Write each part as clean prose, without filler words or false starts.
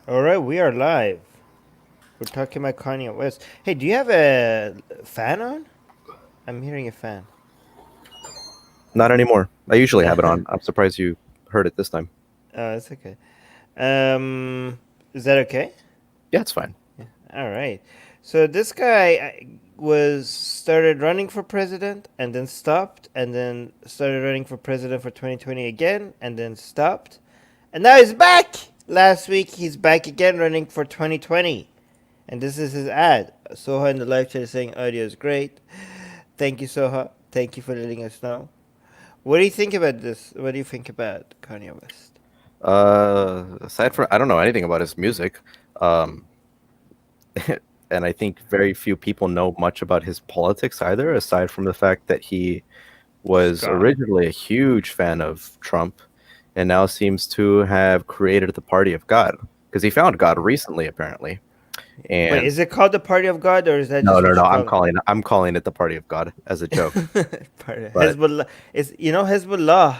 All right, we are live. We're talking about Kanye West. Hey, do you have a fan on? I'm hearing a fan. Not anymore. I usually have it on. I'm surprised you heard it this time. It's okay. Is that okay? Yeah, it's fine. Yeah. All right. So this guy was started running for president and then stopped and then started running for president for 2020 again and then stopped. And now he's back. Last week he's back again running for 2020. And this is his ad. Soha in the live chat is saying audio is great. Thank you, Soha. Thank you for letting us know. What do you think about this? What do you think about Kanye West? Aside from, I don't know anything about his music, um, and I think very few people know much about his politics either, aside from the fact that he was Scott. originally a huge fan of Trump, and now seems to have created the Party of God because he found God recently, apparently. Wait, And is it called the Party of God or is that no, just no, what no, you call I'm calling it the Party of God as a joke. it? But Hezbollah. Is Hezbollah.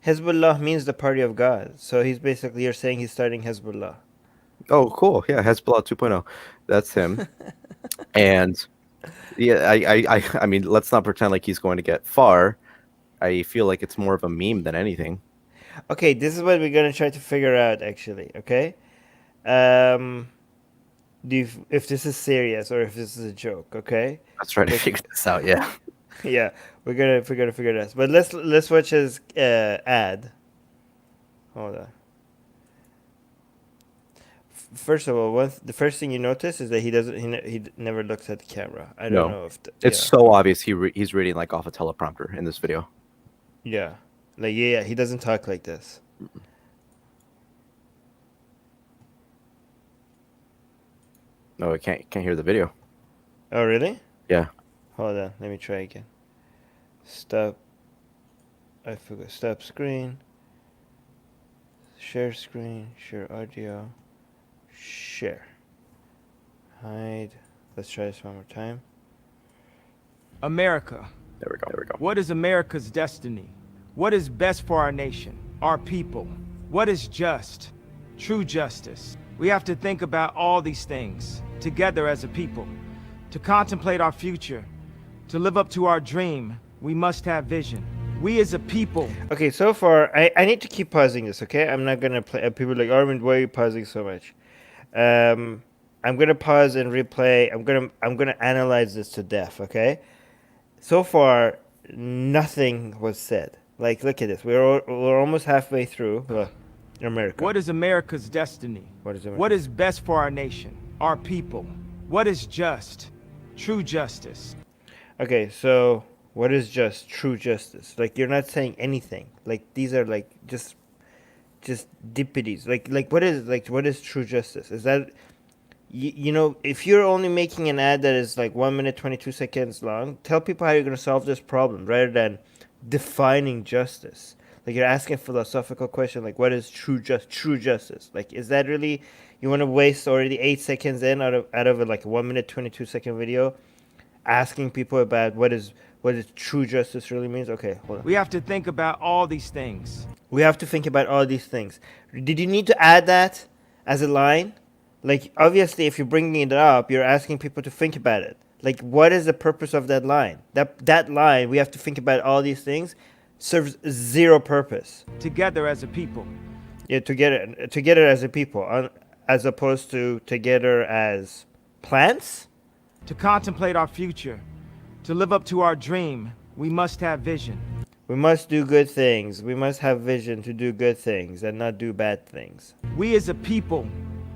Hezbollah means the Party of God. So he's basically you're saying he's starting Hezbollah. oh, cool, yeah, Hezbollah 2.0, that's him. And yeah, I mean, let's not pretend like he's going to get far. I feel like it's more of a meme than anything. Okay, this is what we're gonna try to figure out actually. Okay. Um, if this is serious or if this is a joke? Okay. Let's try to Like, figure this out. Yeah. yeah, we're gonna figure this. But let's watch his ad. Hold on. First of all, the first thing you notice is that he never looks at the camera. I don't No, know if it's yeah, so obvious he's reading like off a teleprompter in this video. yeah, like yeah, he doesn't talk like this. No, I can't hear the video. Oh really? Yeah. Hold on, let me try again. Stop. I forgot. Stop screen. Share screen. Share audio. Share. Hide. Let's try this one more time. America. There we go. There we go. What is America's destiny? What is best for our nation, our people? What is just, true justice? We have to think about all these things together as a people. To contemplate our future, to live up to our dream, we must have vision. We as a people. Okay, so far I need to keep pausing this. Okay, I'm not gonna play. People are like Armin, why are you pausing so much? I'm gonna pause and replay. I'm gonna analyze this to death. Okay. So far, nothing was said. Like, look at this. We're almost halfway through. America. What is America's destiny? What is America? What is best for our nation, our people? What is just, true justice? Okay, so what is just true justice? Like, you're not saying anything. Like, these are like just dippities. Like what is true justice? Is that if you're only making an ad that is like 1 minute 22 seconds long, tell people how you're going to solve this problem rather than defining justice. Like, you're asking a philosophical question like what is true justice? Like, is that really you want to waste already 8 seconds in out of like a 1 minute 22 second video asking people about what is true justice really means? Okay, hold on. We have to think about all these things. We have to think about all these things. Did you need to add that as a line? Like, obviously, if you're bringing it up, you're asking people to think about it. Like, what is the purpose of that line? That line, we have to think about all these things, serves zero purpose. Together as a people. Yeah, together as a people, as opposed to together as plants. To contemplate our future, to live up to our dream, we must have vision. We must do good things. We must have vision to do good things and not do bad things. We as a people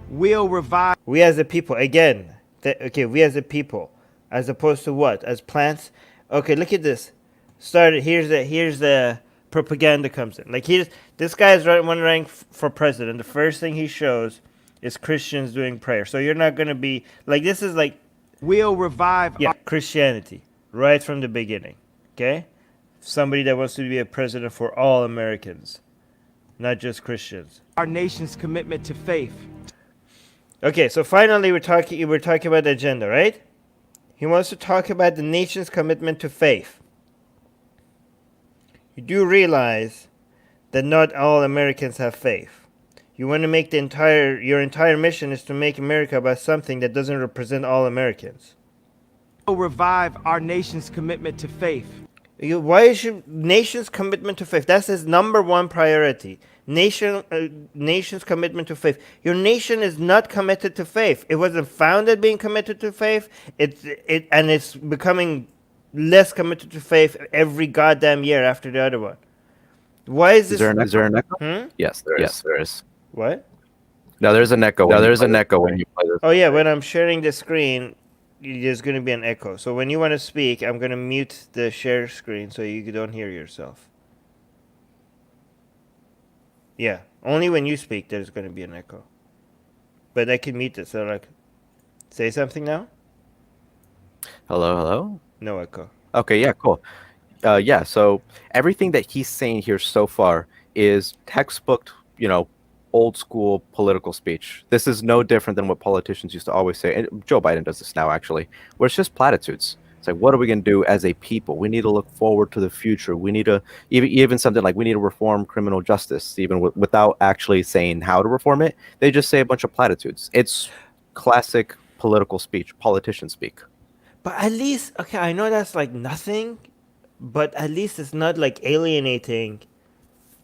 will revive. We as a people, again, okay, we as a people, as opposed to what? As plants? Okay, look at this. Here's the propaganda comes in. Like, this guy is running for president. The first thing he shows is Christians doing prayer. So you're not gonna be like, this is like, Will revive. yeah, Christianity right from the beginning. Okay, somebody that wants to be a president for all Americans, not just Christians. Our nation's commitment to faith. Okay, so finally we're talking about the agenda, right? He wants to talk about the nation's commitment to faith. You do realize that not all Americans have faith. You want to make your entire mission is to make America about something that doesn't represent all Americans. Will revive our nation's commitment to faith. Why is your nation's commitment to faith? That's his number one priority. Nation's commitment to faith. Your nation is not committed to faith. It wasn't founded being committed to faith. It's becoming less committed to faith every goddamn year after the other one. Why is this? Is there an echo? Hmm? Yes, there is. Yes, there is. What? No, there's an echo. No, there's an echo when you play this. Oh yeah, when I'm sharing the screen, there's going to be an echo. So when you want to speak, I'm going to mute the share screen so you don't hear yourself. Yeah, only when you speak there's going to be an echo. But I can mute it. So like, say something now. Hello, hello. No echo. Okay, yeah, cool. Yeah, so everything that he's saying here so far is textbook, old school political speech. This is no different than what politicians used to always say. And Joe Biden does this now, actually, where it's just platitudes. It's like, what are we going to do as a people? We need to look forward to the future. We need to, even something like we need to reform criminal justice, even without actually saying how to reform it. They just say a bunch of platitudes. It's classic political speech, politician speak. But at least, okay, I know that's like nothing, but at least it's not like alienating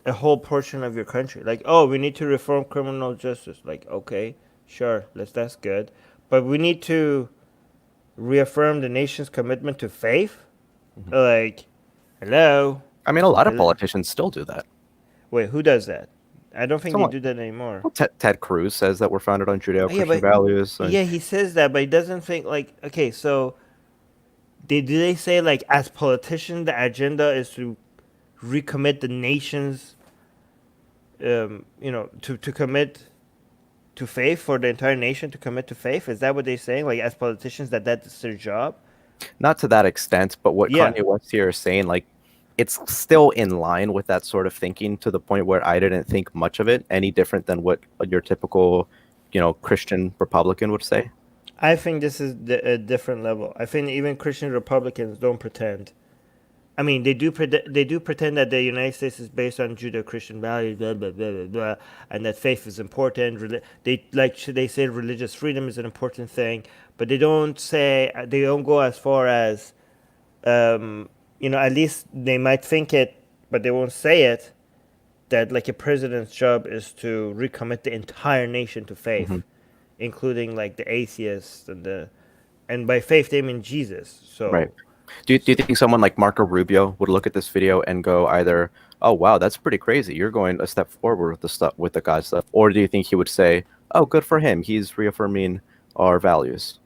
a whole portion of your country. Like, oh, we need to reform criminal justice. Like, okay, sure, that's good. But we need to reaffirm the nation's commitment to faith? Mm-hmm. Like, hello? I mean, a lot of politicians still do that. Wait, who does that? I don't think they do that anymore. Well, Ted Cruz says that we're founded on Judeo-Christian values. Yeah, he says that, but he doesn't think, like, okay, so do they say, like, as politicians, the agenda is to recommit the nation's, to commit to faith, for the entire nation to commit to faith? Is that what they're saying? Like, as politicians, that's their job? Not to that extent, but what Kanye West here is saying, like, it's still in line with that sort of thinking, to the point where I didn't think much of it any different than what your typical, Christian Republican would say. I think this is a different level. I think even Christian Republicans don't pretend. I mean, they do pretend that the United States is based on Judeo-Christian values, blah, blah, blah, blah, blah, and that faith is important. They say religious freedom is an important thing, but they don't go as far as, at least they might think it, but they won't say it, that like a president's job is to recommit the entire nation to faith, including like the atheists and by faith they mean Jesus. So. Right. Do you think someone like Marco Rubio would look at this video and go either, oh wow, that's pretty crazy, you're going a step forward with the God stuff, or do you think he would say, oh, good for him, he's reaffirming our values?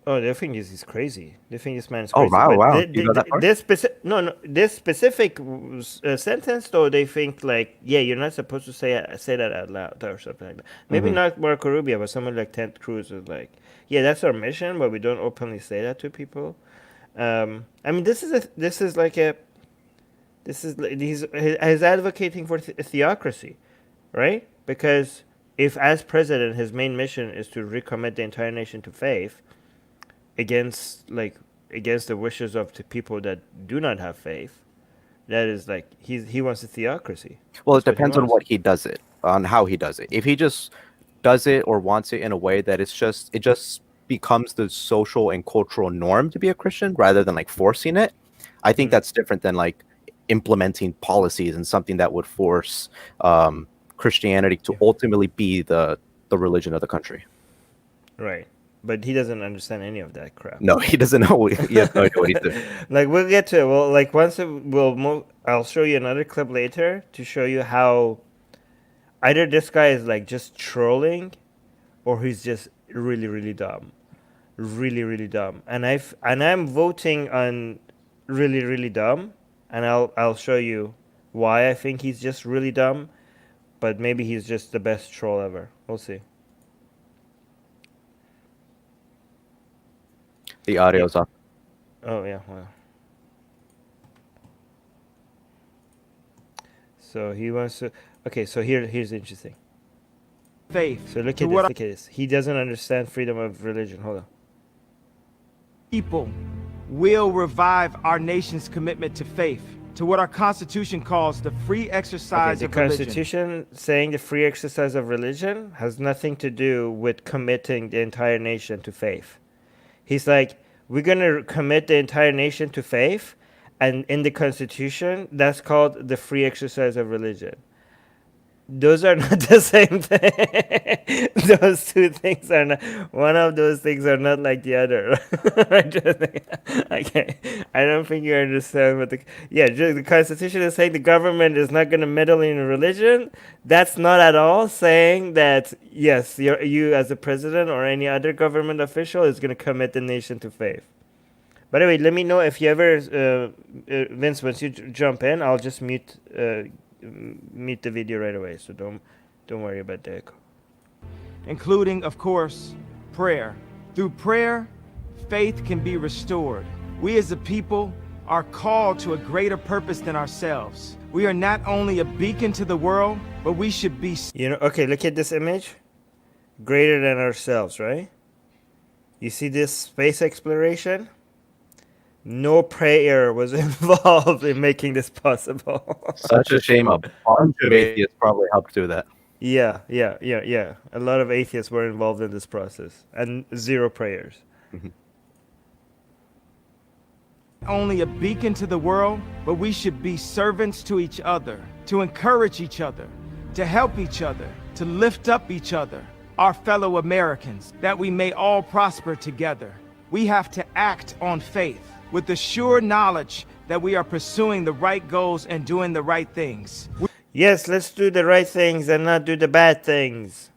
Oh, they think he's crazy. They think this man is crazy. Oh wow! This specific sentence, though, they think like, yeah, you're not supposed to say that out loud or something like that. Maybe not Marco Rubio, but someone like Ted Cruz is like, yeah, that's our mission, but we don't openly say that to people. I mean, he's advocating for theocracy, right? Because if as president his main mission is to recommit the entire nation to faith, against the wishes of the people that do not have faith, that is like he wants a theocracy. Well, it depends on what he does it, on how he does it. If he just does it or wants it in a way that it just becomes the social and cultural norm to be a Christian rather than like forcing it, I think that's different than like implementing policies and something that would force Christianity to ultimately be the religion of the country. Right. But he doesn't understand any of that crap. No, he doesn't know. He has no idea what he's doing. Like, we'll get to it. Well, like, we'll move. I'll show you another clip later to show you how either this guy is like just trolling, or he's just really, really dumb, really, really dumb. And I'm voting on really, really dumb, and I'll show you why I think he's just really dumb, but maybe he's just the best troll ever. We'll see. The audio's off. Oh yeah, well. So he wants to. Okay, so here's interesting. Faith. So look at this. He doesn't understand freedom of religion. Hold on. People will revive our nation's commitment to faith. to what our Constitution calls the free Okay, exercise the of religion. Constitution saying the free exercise of religion has nothing to do with committing the entire nation to faith. He's like, we're going to commit the entire nation to faith, and in the Constitution, that's called the free exercise of religion. Those are not the same thing. Those two things are not. One of those things are not like the other. Okay, I don't think you understand what the. Yeah, the Constitution is saying the government is not going to meddle in religion. That's not at all saying that yes, you as a president or any other government official is going to commit the nation to faith. By the way, let me know if you ever, Vince, once you jump in, I'll just mute the video right away. So don't worry about the echo. Including, of course, prayer. Through prayer, faith can be restored. We as a people are called to a greater purpose than ourselves. We are not only a beacon to the world, but we should be. You know, okay, look at this image. Greater than ourselves, right? You see this space exploration? No prayer was involved in making this possible. Such a shame. A bunch of atheists probably helped do that. Yeah. A lot of atheists were involved in this process, and zero prayers. Only a beacon to the world, but we should be servants to each other, to encourage each other, to help each other, to lift up each other, our fellow Americans, that we may all prosper together. We have to act on faith with the sure knowledge that we are pursuing the right goals and doing the right things. Yes, let's do the right things and not do the bad things.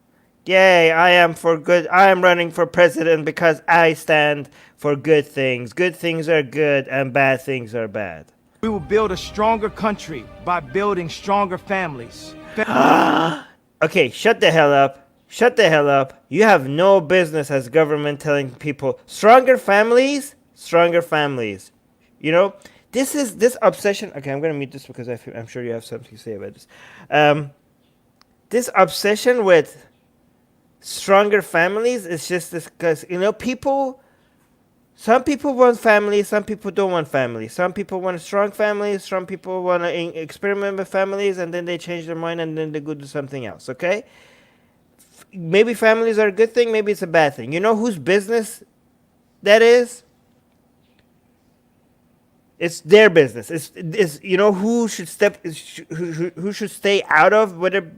Yay, I am for good. I am running for president because I stand for good things. Good things are good and bad things are bad. We will build a stronger country by building stronger families. Okay, shut the hell up. Shut the hell up. You have no business as government telling people stronger families, stronger families. You know, this obsession. Okay, I'm going to mute this because I'm sure you have something to say about this. This obsession with stronger families is just this because, you know, some people want families, some people don't want families. Some people want strong families, some people want to experiment with families, and then they change their mind and then they go do something else, okay? Maybe families are a good thing, maybe it's a bad thing. You know whose business that is? It's their business. It's you know who should who should stay out of whether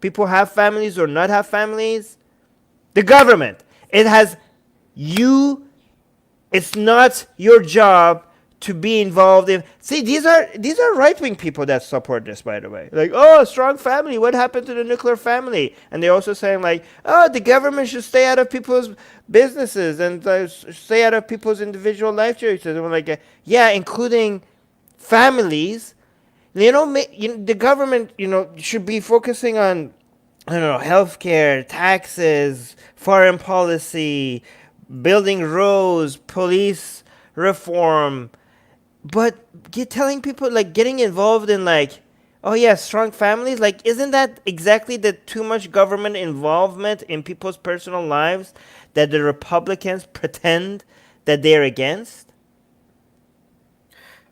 people have families or not have families? The government. It has you. It's not your job to be involved in. See, these are right-wing people that support this, by the way. Like, oh, strong family. What happened to the nuclear family? And they're also saying like, oh, the government should stay out of people's businesses and stay out of people's individual life choices. And we're like, yeah, including families. You know, the government, you know, should be focusing on, I don't know, healthcare, taxes, foreign policy, building roads, police reform. But you're telling people, like, getting involved in, like, oh yeah, strong families, like, isn't that exactly the too much government involvement in people's personal lives that the Republicans pretend that they're against?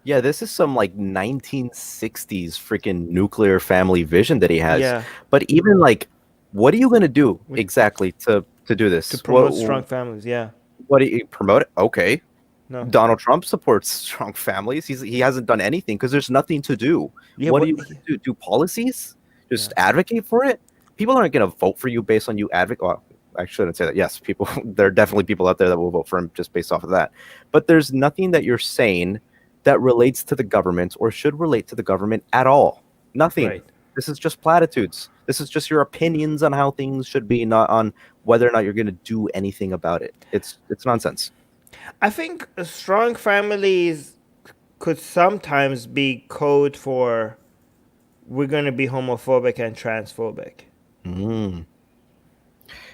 Yeah, this is some like 1960s freaking nuclear family vision that he has. Yeah. But even like, what are you going to do exactly to do this? To promote strong families, yeah. What do you promote it? Okay. No. Donald Trump supports strong families. He hasn't done anything because there's nothing to do. Yeah, what are you going to do? Do policies? Just advocate for it? People aren't going to vote for you based on you advocate. Well, I shouldn't say that. Yes, people. There are definitely people out there that will vote for him just based off of that. But there's nothing that you're saying that relates to the government or should relate to the government at all. Nothing. Right. This is just platitudes. This is just your opinions on how things should be, not on whether or not you're going to do anything about it. It's nonsense. I think strong families could sometimes be code for we're going to be homophobic and transphobic.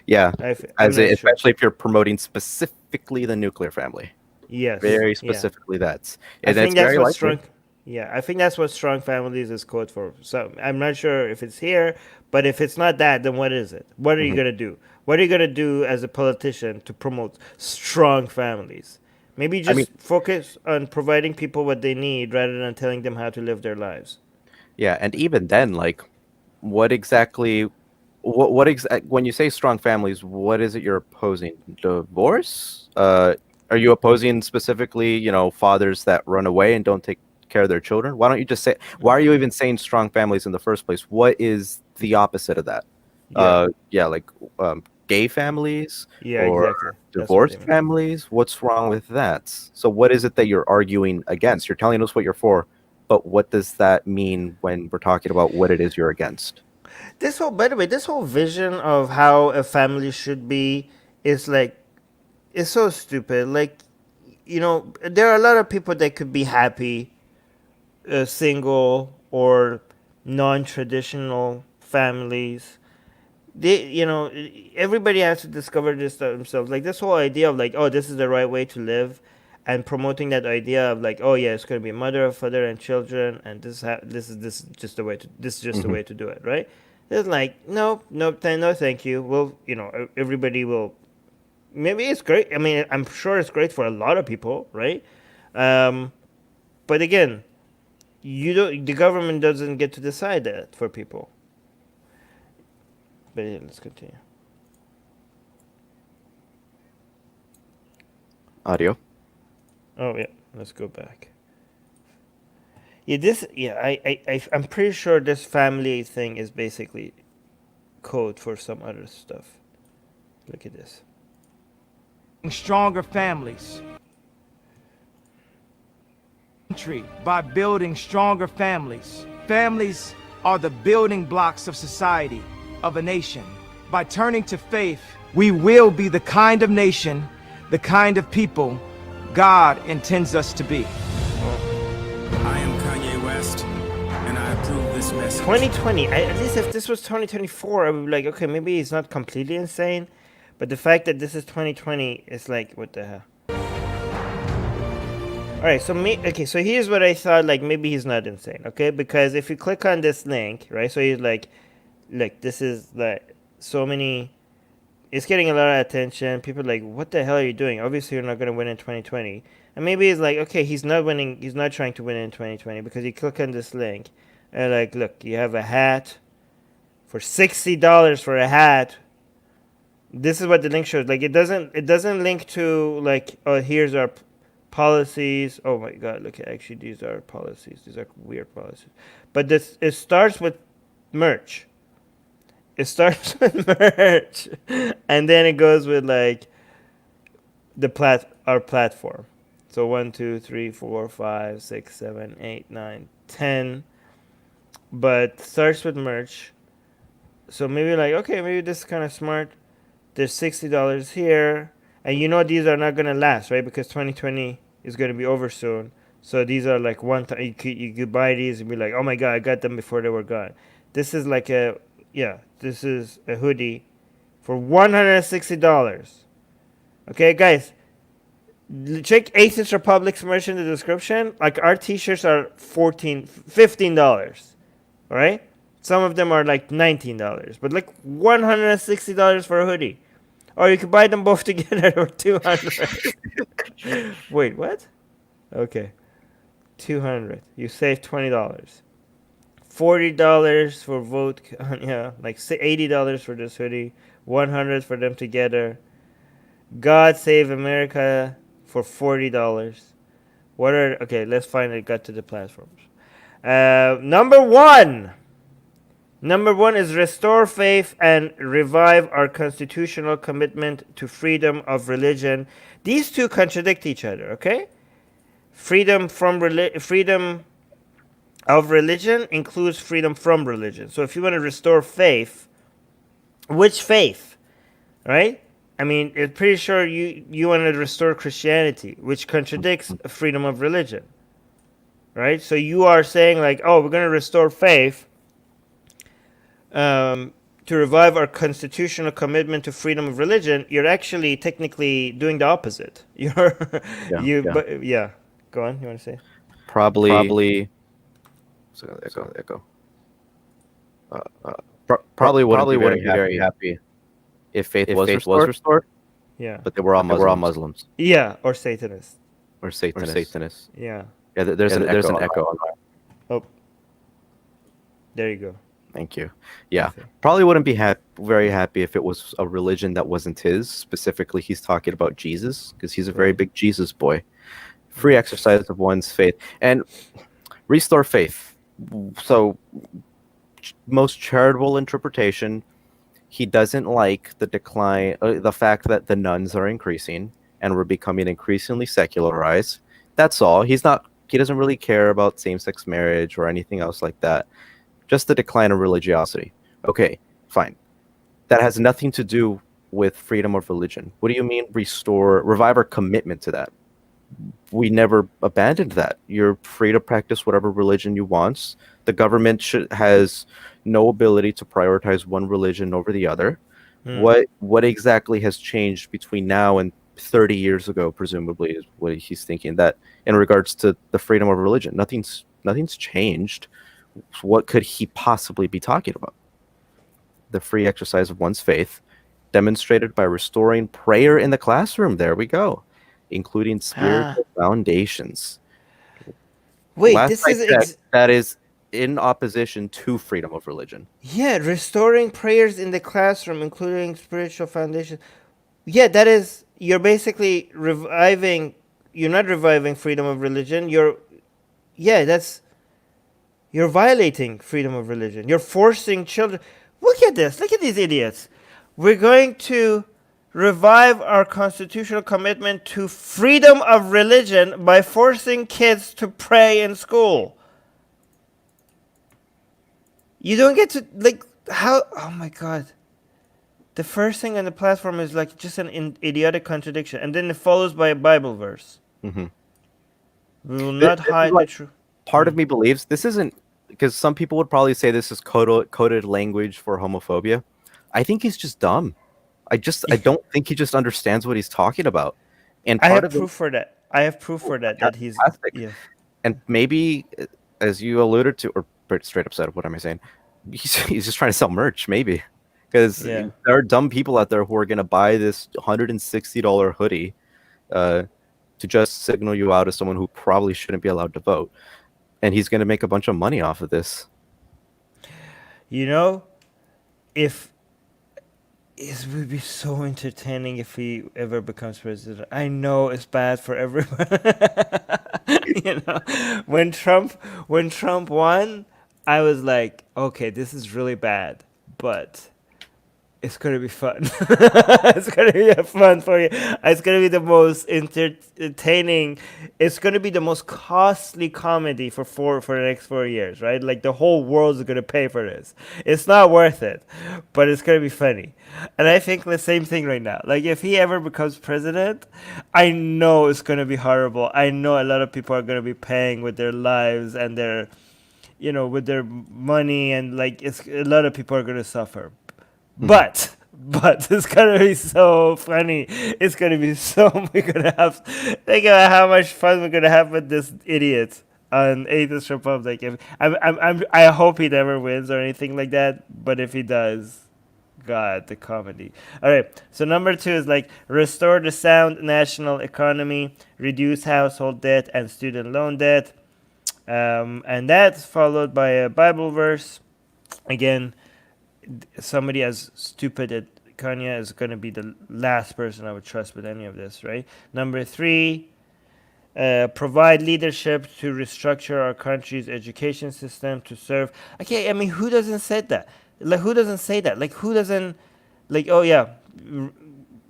Yeah, especially sure. if you're promoting specifically the nuclear family. Yes. Very specifically that. I think that's what strong. Yeah, I think that's what strong families is code for. So I'm not sure if it's here, but if it's not that, then what is it? What are you gonna do? What are you gonna do as a politician to promote strong families? Maybe I mean, just focus on providing people what they need rather than telling them how to live their lives. yeah, and even then, like, what exactly, when you say strong families, what is it you're opposing? Divorce? Are you opposing specifically, fathers that run away and don't take care of their children? Why don't you just say, why are you even saying strong families in the first place? What is the opposite of that? Yeah. Yeah, like gay families Yeah, or exactly. That's what they divorced mean. families? What's wrong with that? So what is it that you're arguing against? You're telling us what you're for, but what does that mean when we're talking about what it is you're against? This whole, by the way, this whole vision of how a family should be is like, it's so stupid. Like, there are a lot of people that could be happy, single or non-traditional families. Everybody has to discover this themselves. Like this whole idea of like, oh, this is the right way to live, and promoting that idea of like, oh yeah, it's going to be mother, father, and children, and this is just the way to this is just the Hmm. way to do it, right? It's like, no, no, no, thank you. Well, everybody will. Maybe it's great. I mean, I'm sure it's great for a lot of people, right? Um, but again, you don't. The government doesn't get to decide that for people. But yeah, let's continue. Audio. Oh yeah, let's go back. Yeah, I'm pretty sure this family thing is basically code for some other stuff. Look at this. Stronger families. Country by building stronger families. Families are the building blocks of society, of a nation. By turning to faith, we will be the kind of nation, the kind of people God intends us to be. I am Kanye West, and I approve this message. 2020. At least if this was 2024, I would be like, okay, maybe he's not completely insane, but the fact that this is 2020 is like, what the hell? All right, so here's what I thought. Like maybe he's not insane, okay? Because if you click on this link, right? So he's like, look, this is like so many. It's getting a lot of attention. People are like, what the hell are you doing? Obviously, you're not going to win in 2020. And maybe it's like, okay, he's not winning. He's not trying to win in 2020 because you click on this link, and like, look, you have a hat for $60 for a hat. This is what the link shows. Like, it doesn't link to like, oh, here's our policies. Oh my God, look, actually, these are policies. These are weird policies. But it starts with merch. It starts with merch, and then it goes with like our platform. So 1, 2, 3, 4, 5, 6, 7, 8, 9, 10. But starts with merch. So maybe like, okay, maybe this is kind of smart. There's $60 here, and these are not gonna last, right? Because 2020 is gonna be over soon. So these are like one time you could buy these and be like, oh my God, I got them before they were gone. This is like this is a hoodie for $160. Okay, guys, check Atheist Republic's merch in the description. Like our t-shirts are $15. All right, some of them are like $19, but like $160 for a hoodie. Or you could buy them both together for 200. Wait, what? Okay, 200. You save $20. $40 for vote. Yeah, like $80 for this hoodie. 100 for them together. God Save America for $40. What are okay? Let's finally get to the platforms. Number one. Number one is restore faith and revive our constitutional commitment to freedom of religion. These two contradict each other, okay? Freedom of religion includes freedom from religion. So if you want to restore faith, which faith, right? I mean, it's pretty sure you want to restore Christianity, which contradicts freedom of religion, right? So you are saying like, oh, we're going to restore faith, to revive our constitutional commitment to freedom of religion. You're actually technically doing the opposite. You're Yeah. but yeah. Go on. You want to say? Probably. So echo. Probably wouldn't be very happy if faith was restored, Yeah. but they were all Muslims. Yeah, or Satanists. or Satanist. Yeah. Yeah, there's an echo on my. Oh, there you go. Thank you. Yeah, Okay. probably wouldn't be very happy if it was a religion that wasn't his. Specifically, he's talking about Jesus because he's a very Right. big Jesus boy. Free exercise of one's faith and restore faith. So, most charitable interpretation, he doesn't like the decline, the fact that the nuns are increasing and we're becoming increasingly secularized. That's all. He doesn't really care about same-sex marriage or anything else like that. Just the decline of religiosity. Okay, fine. That has nothing to do with freedom of religion. What do you mean revive our commitment to that? We never abandoned that. You're free to practice whatever religion you want. The government has no ability to prioritize one religion over the other. What exactly has changed between now and 30 years ago, presumably, is what he's thinking, that in regards to the freedom of religion, nothing's changed. What could he possibly be talking about? The free exercise of one's faith, demonstrated by restoring prayer in the classroom. There we go. Including spiritual foundations. Wait, Last this I is checked, that is in opposition to freedom of religion. yeah, restoring prayers in the classroom, including spiritual foundation. Yeah, that is, you're basically reviving. You're not reviving freedom of religion. You're violating freedom of religion. You're forcing children. Look at this. Look at these idiots. We're going to revive our constitutional commitment to freedom of religion by forcing kids to pray in school. You don't get to, like, how, oh my God. The first thing on the platform is like just an idiotic contradiction, and then it follows by a Bible verse. Mm-hmm. We will not hide the truth. Part of me believes this isn't, because some people would probably say this is coded language for homophobia. I think he's just dumb. I don't think he just understands what he's talking about. And I have proof for that. That he's fantastic. And maybe, as you alluded to, or straight up said, what am I saying? He's just trying to sell merch, maybe. Because there are dumb people out there who are going to buy this $160 hoodie to just signal you out as someone who probably shouldn't be allowed to vote. And he's going to make a bunch of money off of this. You know, it would be so entertaining if he ever becomes president. I know it's bad for everyone. You know, when Trump won, I was like, okay, this is really bad, but it's gonna be fun. It's gonna be fun for you. It's gonna be the most entertaining. It's gonna be the most costly comedy for the next 4 years, right? Like the whole world's gonna pay for this. It's not worth it, but it's gonna be funny. And I think the same thing right now. Like if he ever becomes president, I know it's gonna be horrible. I know a lot of people are gonna be paying with their lives and their, with their money, and like a lot of people are gonna suffer. But it's gonna be so funny. It's gonna be we're gonna have, think about how much fun we're gonna have with this idiot on Atheist Republic. I hope he never wins or anything like that. But if he does, God, the comedy. All right. So number 2 is like restore the sound national economy, reduce household debt and student loan debt, and that's followed by a Bible verse. Again, somebody as stupid as Kanye is going to be the last person I would trust with any of this, right? Number 3, provide leadership to restructure our country's education system to serve. Okay, I mean, who doesn't say that? Like, who doesn't say that? Like, who doesn't, like, oh yeah,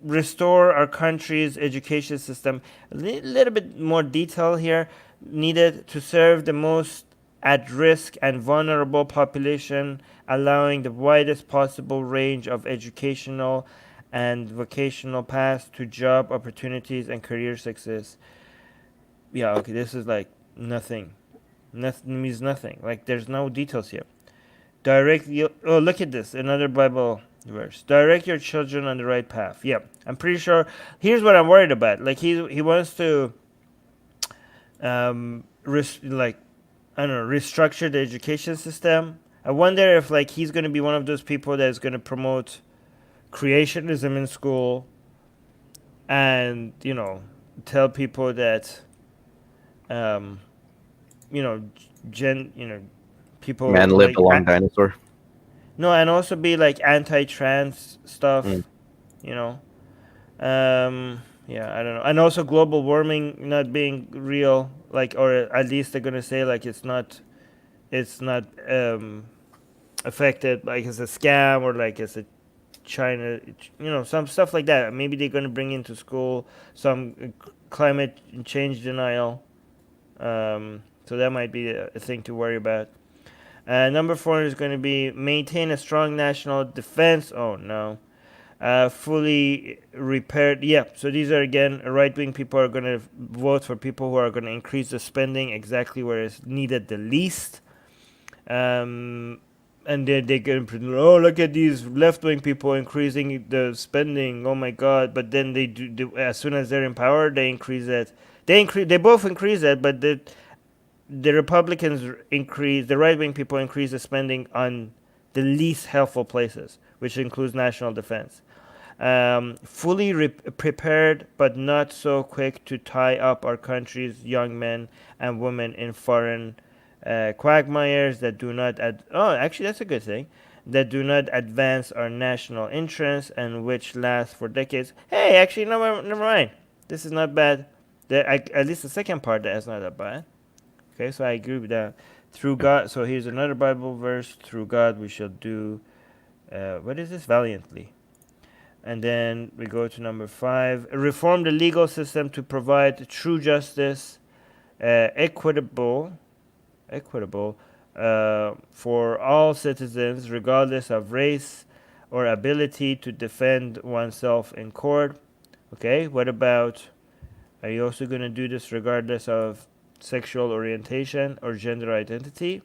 restore our country's education system. A little bit more detail here needed to serve the most at risk and vulnerable population, allowing the widest possible range of educational and vocational paths to job opportunities and career success. Yeah, okay, this is like nothing. Nothing means nothing. Like there's no details here. Look at this, another Bible verse. Direct your children on the right path. Yeah, I'm pretty sure. Here's what I'm worried about. Like he wants to, restructure the education system. I wonder if like he's going to be one of those people that is going to promote creationism in school, and tell people that um, you know, people Man lived like a long dinosaur. no, and also be like anti-trans Mm. stuff, you know. Yeah, I don't know. And also global warming not being real, like, or at least they're gonna say like it's not affected, like it's a scam or like it's a China, some stuff like that. Maybe they're gonna bring into school some climate change denial. So that might be a thing to worry about. Number four is going to be maintain a strong national defense. Oh no. Fully repaired. Yeah, so these are again right wing people are going to vote for people who are going to increase the spending exactly where it's needed the least. Um, and they're going to, oh, look at these left wing people increasing the spending. Oh my God. But then as soon as they're in power, they increase it. They both increase it, but the Republicans the right wing people increase the spending on the least helpful places, which includes national defense. Fully prepared, but not so quick to tie up our country's young men and women in foreign quagmires that do not. Actually, that's a good thing. That do not advance our national interests and which last for decades. Hey, actually, never mind. This is not bad. At least the second part that is not that bad. Okay, so I agree with that. Through God, so here's another Bible verse. Through God, we shall do. What is this? Valiantly. And then we go to number 5. Reform the legal system to provide true justice, equitable for all citizens, regardless of race or ability to defend oneself in court. Okay, what about? Are you also going to do this regardless of sexual orientation or gender identity?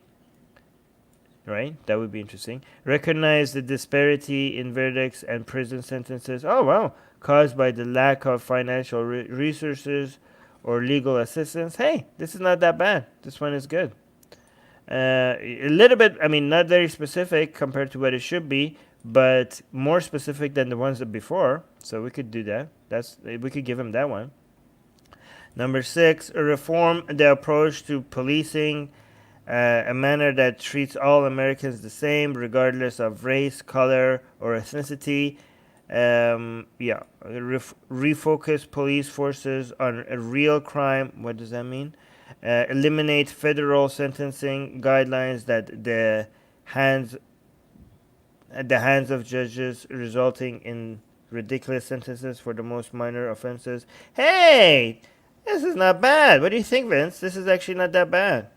Right? That would be interesting. Recognize the disparity in verdicts and prison sentences. Oh, wow. Caused by the lack of financial resources or legal assistance. Hey, this is not that bad. This one is good. A little bit, I mean, not very specific compared to what it should be, but more specific than the ones before. So we could do that. We could give him that one. Number 6, reform the approach to policing, a manner that treats all Americans the same, regardless of race, color, or ethnicity. Refocus police forces on a real crime. What does that mean? Eliminate federal sentencing guidelines that hands at the hands of judges, resulting in ridiculous sentences for the most minor offenses. Hey, this is not bad. What do you think, Vince? This is actually not that bad.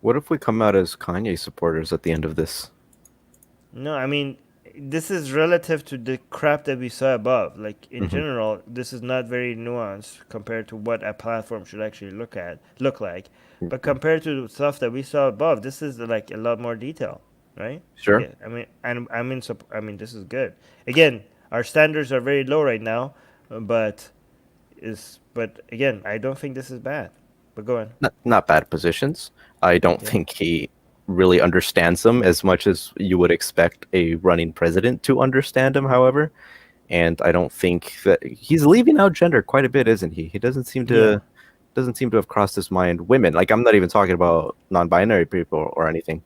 What if we come out as Kanye supporters at the end of this? No, I mean, this is relative to the crap that we saw above. Like in Hmm. general, this is not very nuanced compared to what a platform should actually look like. But compared to the stuff that we saw above, this is like a lot more detail, right? Sure. Yeah, I mean, and I mean, this is good. Again, our standards are very low right now, but again, I don't think this is bad. But go on. Not bad positions. I don't Yeah. think he really understands them as much as you would expect a running president to understand them, however. And I don't think that he's leaving out gender quite a bit, isn't he? He Yeah. doesn't seem to have crossed his mind women. Like, I'm not even talking about non-binary people or anything.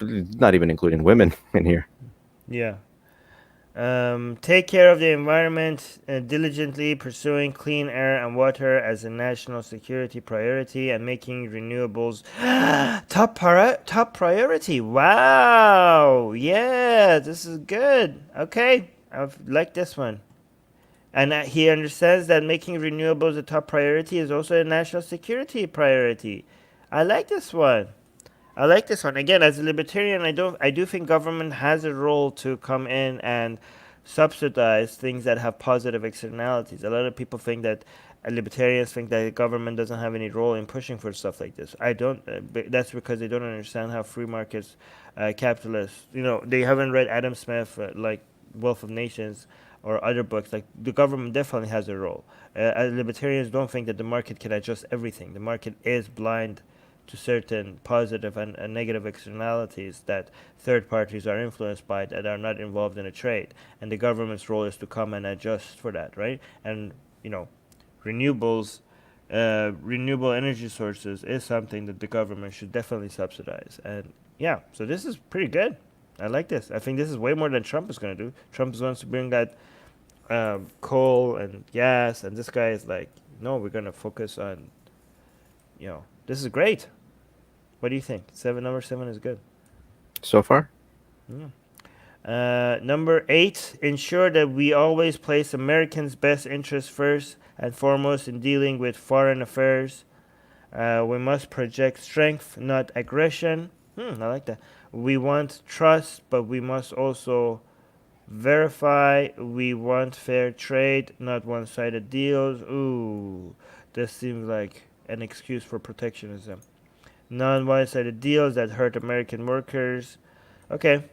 Not even including women in here. Yeah. Take care of the environment, diligently pursuing clean air and water as a national security priority and making renewables top priority. Wow. Yeah, this is good. Okay. I've liked this one. And he understands that making renewables a top priority is also a national security priority. I like this one. I like this one. Again, as a libertarian, I do think government has a role to come in and subsidize things that have positive externalities. A lot of people think that libertarians think that the government doesn't have any role in pushing for stuff like this. I don't. That's because they don't understand how free markets, capitalists. They haven't read Adam Smith, like Wealth of Nations or other books. Like the government definitely has a role. Libertarians don't think that the market can adjust everything. The market is blind to certain positive and negative externalities that third parties are influenced by that are not involved in a trade. And the government's role is to come and adjust for that, right? And, renewables renewable energy sources is something that the government should definitely subsidize. And yeah, so this is pretty good. I like this. I think this is way more than Trump is going to do. Trump wants to bring that coal and gas, and this guy is like, no, we're going to focus on, this is great. What do you think? Number 7 is good. So far? Yeah. Number 8, ensure that we always place Americans' best interests first and foremost in dealing with foreign affairs. We must project strength, not aggression. I like that. We want trust, but we must also verify. We want fair trade, not one-sided deals. Ooh, this seems like an excuse for protectionism. Non-one-sided deals that hurt American workers. Okay,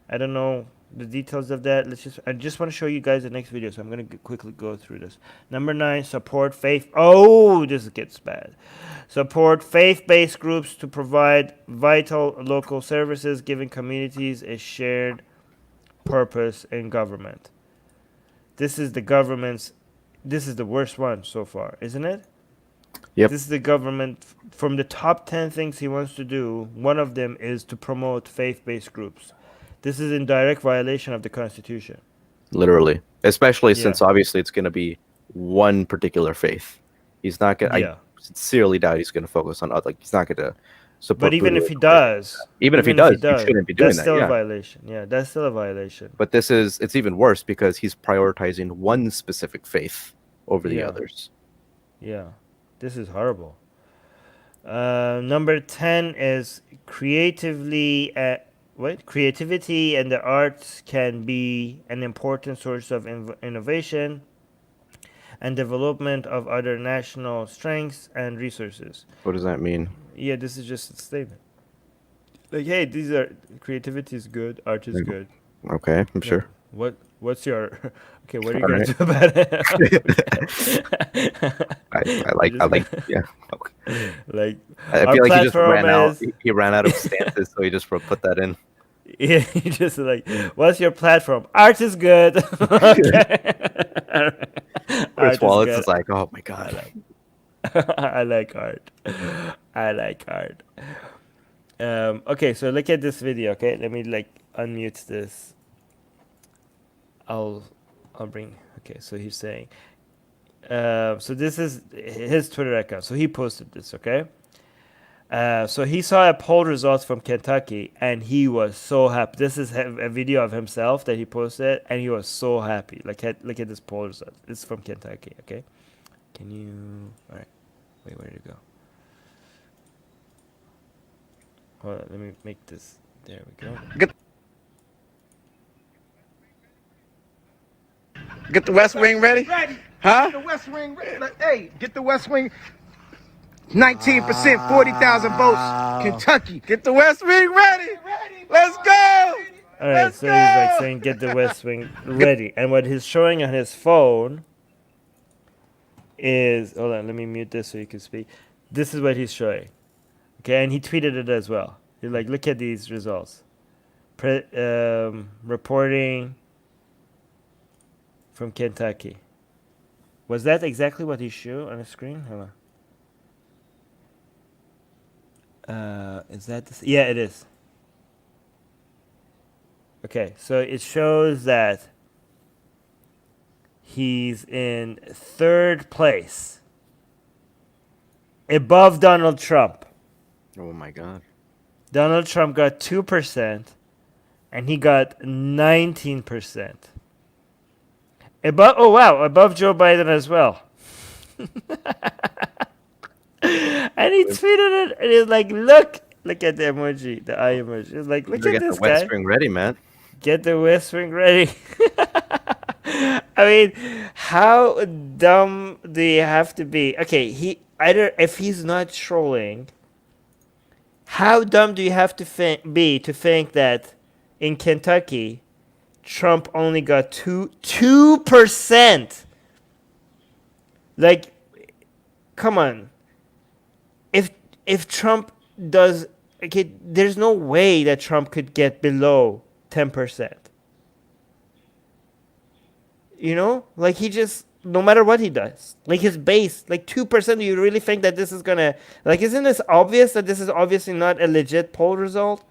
I don't know the details of that. I just want to show you guys the next video, so I'm going to quickly go through this. Number 9, support faith. Oh, this gets bad. Support faith-based groups to provide vital local services, giving communities a shared purpose in government. This is the worst one so far, isn't it? Yep. This is the government. From the top 10 things he wants to do, one of them is to promote faith-based groups. This is in direct violation of the Constitution. Literally. Especially Yeah. since obviously it's going to be one particular faith. He's not going to, Yeah. I sincerely doubt he's going to focus on, like, he's not going to support. But even if he does, even if he does, you shouldn't be doing that's that. still Yeah. a violation. Yeah, that's still a violation. But it's even worse because he's prioritizing one specific faith over the Yeah. others. Yeah, this is horrible. Number 10 is creativity and the arts can be an important source of innovation and development of other national strengths and resources. What does that mean? Yeah, this is just a statement. Like, hey, creativity is good, art is good. Okay, I'm Yeah. sure. What's your okay? What are you All gonna right. do about it? I like yeah. Okay. Like, I our feel like he just platform ran out. is- He ran out of stances, so he just put that in. Yeah, you just like, what's your platform? Art is good. Okay. Chris Art Wallace good. is like, oh my god. I like art. I like art. Okay, so look at this video. Okay, let me unmute this. I'll bring. Okay, so he's saying. So this is his Twitter account. So he posted this. Okay. So he saw a poll results from Kentucky, and he was so happy. This is a video of himself that he posted, and he was so happy. Look at this poll results. It's from Kentucky. Okay. Can you? All right. Wait, where did it go? Hold on, let me make this. There we go. Get the West Wing ready? Huh? The West Wing, hey, get the West Wing. 19%, 40,000 votes. Kentucky. Get the West Wing ready. Let's go. All right, so he's like saying, "Get the West Wing ready," and what he's showing on his phone is, hold on, let me mute this so you can speak. This is what he's showing. Okay, and he tweeted it as well. He's like, look at these results. Reporting from Kentucky. Was that exactly what he showed on the screen? Hold on. Is that this? Yeah, it is. Okay, so it shows that he's in 3rd place, above Donald Trump. Oh my god. Donald Trump got 2%, and he got 19%. Above Joe Biden as well. And he tweeted it, and he's like, look at the emoji, the eye emoji. He's like, look at Get this the West guy. Wing ready, man. Get the West Wing ready. I mean, how dumb do you have to be? Okay, if he's not trolling, how dumb do you have to be to think that in Kentucky, Trump only got 2%? Like, come on. If Trump does, okay, there's no way that Trump could get below 10%. You know, like he just no matter what he does. Like his base, like 2%. Do you really think that this is gonna, like, isn't this obvious that this is obviously not a legit poll result?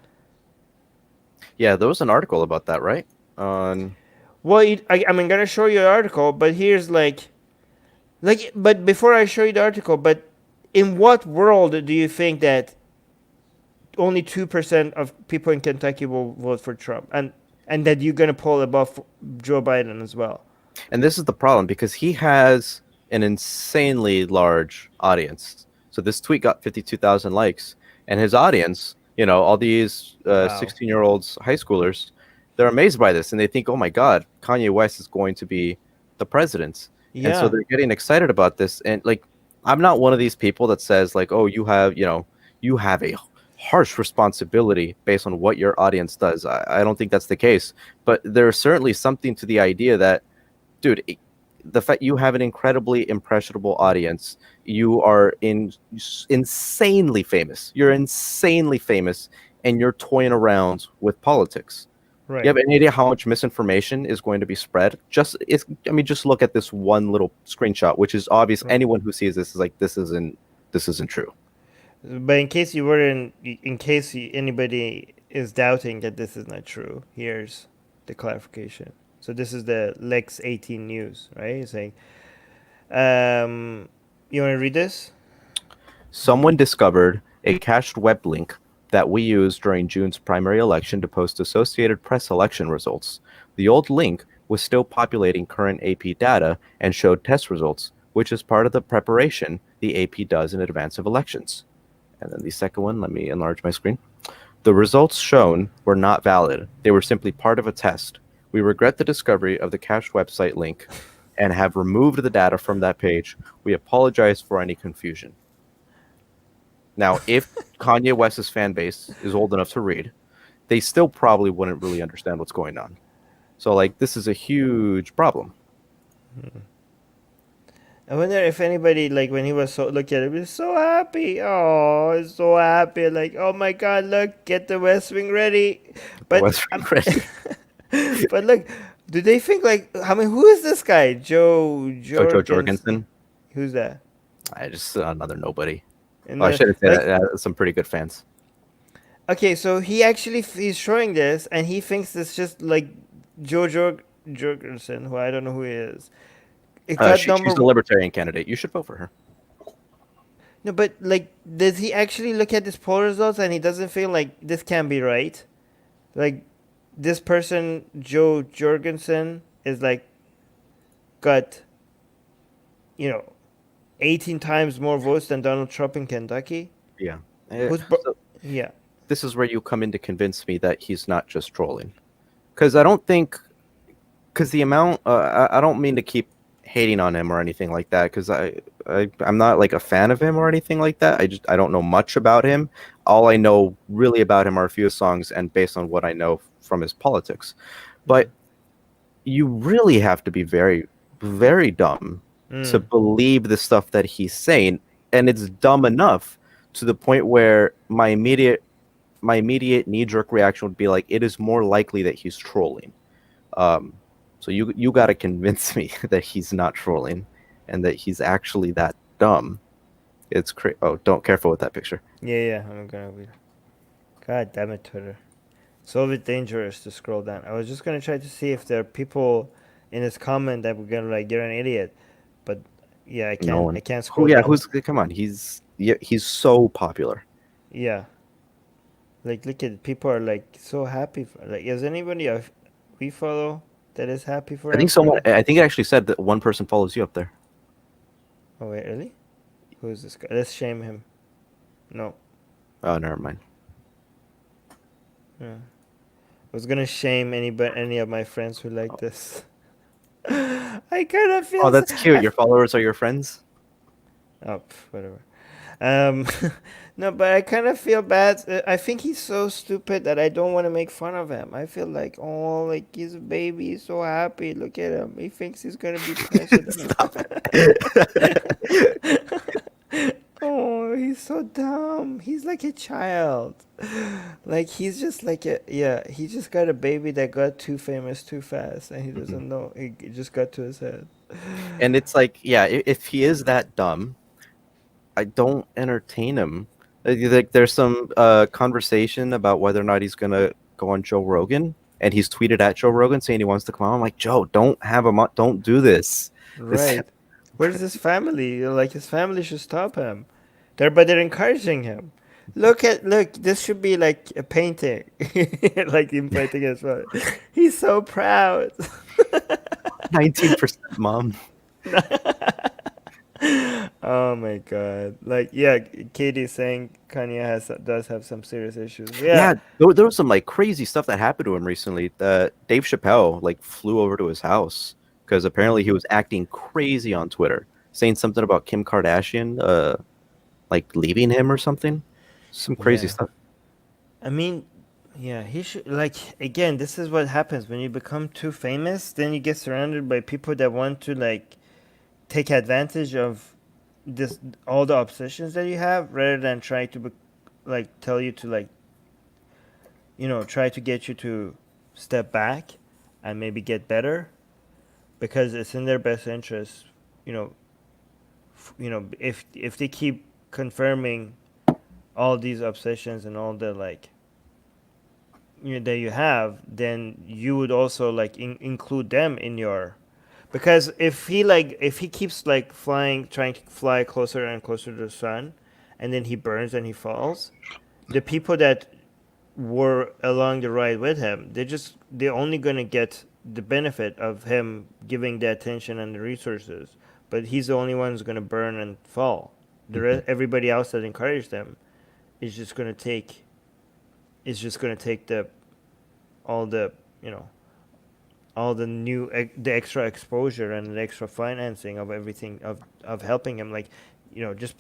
Yeah, there was an article about that, right? On Well, I'm gonna show you the article, but here's but before I show you the article, but in what world do you think that only 2% of people in Kentucky will vote for Trump, and that you're gonna poll above Joe Biden as well? And this is the problem because he has an insanely large audience. So this tweet got 52,000 likes, and his audience, all these Wow. 16-year-olds, high schoolers, they're amazed by this, and they think, "Oh my God, Kanye West is going to be the president." And so Yeah. they're getting excited about this. And like, I'm not one of these people that says like, "Oh, you have a harsh responsibility based on what your audience does." I don't think that's the case, but there's certainly something to the idea that, dude, the fact you have an incredibly impressionable audience, you are insanely famous. You're insanely famous, and you're toying around with politics. Right. You have any idea how much misinformation is going to be spread? Just look at this one little screenshot, which is obvious. Right. Anyone who sees this is like, this isn't true. But in case anybody is doubting that this is not true, here's the clarification. So this is the Lex 18 news, right? It's like, you want to read this? Someone discovered a cached web link that we used during June's primary election to post Associated Press election results. The old link was still populating current AP data and showed test results, which is part of the preparation the AP does in advance of elections. And then the second one, let me enlarge my screen. The results shown were not valid. They were simply part of a test. We regret the discovery of the cached website link and have removed the data from that page. We apologize for any confusion. Now, if Kanye West's fan base is old enough to read, they still probably wouldn't really understand what's going on. So, like, this is a huge problem. I wonder if anybody, like, when he was look at it, he was so happy. Oh, he's so happy. Like, oh my God, look, get the West Wing ready. But West Wing ready. But look, do they think like, I mean, who is this guy? Joe Jorgensen. Who's that? I just another nobody. And I should have said like, that. Some pretty good fans. Okay, so he's showing this, and he thinks it's just like Jorgensen, who I don't know who he is. She's a libertarian candidate. You should vote for her. No, but like, does he actually look at this poll results and he doesn't feel like this can't be right? Like, this person, Joe Jorgensen, is like got 18 times more votes than Donald Trump in Kentucky. Yeah. Yeah. This is where you come in to convince me that he's not just trolling. Because I don't think... Because the amount... I don't mean to keep hating on him or anything like that, because I'm not like a fan of him or anything like that. I don't know much about him. All I know really about him are a few songs and based on what I know from his politics. But you really have to be very, very dumb to believe the stuff that he's saying, and it's dumb enough to the point where my immediate knee-jerk reaction would be like, it is more likely that he's trolling. So you got to convince me that he's not trolling and that he's actually that dumb. It's crazy. Oh, don't careful with that picture. Yeah, I'm gonna be. God damn it, Twitter. It's a bit dangerous to scroll down. I was just gonna try to see if there are people in his comment that were gonna like, you're an idiot, but yeah, I can't. No one. I can't scroll. Yeah, down. come on? He's so popular. Yeah. Like, look at it. People are like so happy. Like, is anybody we follow that is happy for? I think someone. I think it actually said that one person follows you up there. Oh wait, really? Who is this guy? Let's shame him. No. Oh, never mind. Yeah. I was gonna shame any of my friends who like this. I kind of feel. Oh, that's cute. Your followers are your friends. Oh, whatever. No, but I kind of feel bad. I think he's so stupid that I don't want to make fun of him. I feel like, oh, like he's a baby, he's so happy. Look at him. He thinks he's gonna be president. Oh, he's he's so dumb. He's like a child. Like he's just like a yeah. He just got a baby that got too famous too fast, and he Mhm. doesn't know. It just got to his head. And it's like, yeah, if he is that dumb, I don't entertain him. Like there's some conversation about whether or not he's gonna go on Joe Rogan, and he's tweeted at Joe Rogan saying he wants to come on. I'm like, Joe, don't have him on, don't do this. This Right. Where's his family? Like his family should stop him. They're encouraging him. Look. This should be like a painting, like him painting as well. He's so proud. 19% mom. Oh my god! Like yeah, Katie's saying Kanye does have some serious issues. Yeah, Yeah, there was some like crazy stuff that happened to him recently. Dave Chappelle like flew over to his house because apparently he was acting crazy on Twitter, saying something about Kim Kardashian, like leaving him or something. Some crazy yeah. stuff. I mean, yeah, he should like again. This is what happens when you become too famous. Then you get surrounded by people that want to like take advantage of this all the obsessions that you have, rather than try to like tell you to like try to get you to step back and maybe get better, because it's in their best interest. You know, if they keep confirming all these obsessions and all the like that you have, then you would also like include them in your, because if he keeps like trying to fly closer and closer to the sun, and then he burns and he falls, the people that were along the ride with him, they're only gonna get the benefit of him giving the attention and the resources, but he's the only one who's gonna burn and fall. Everybody else that encouraged them is just gonna take the all the you know all the the extra exposure and the extra financing of everything of helping him, like just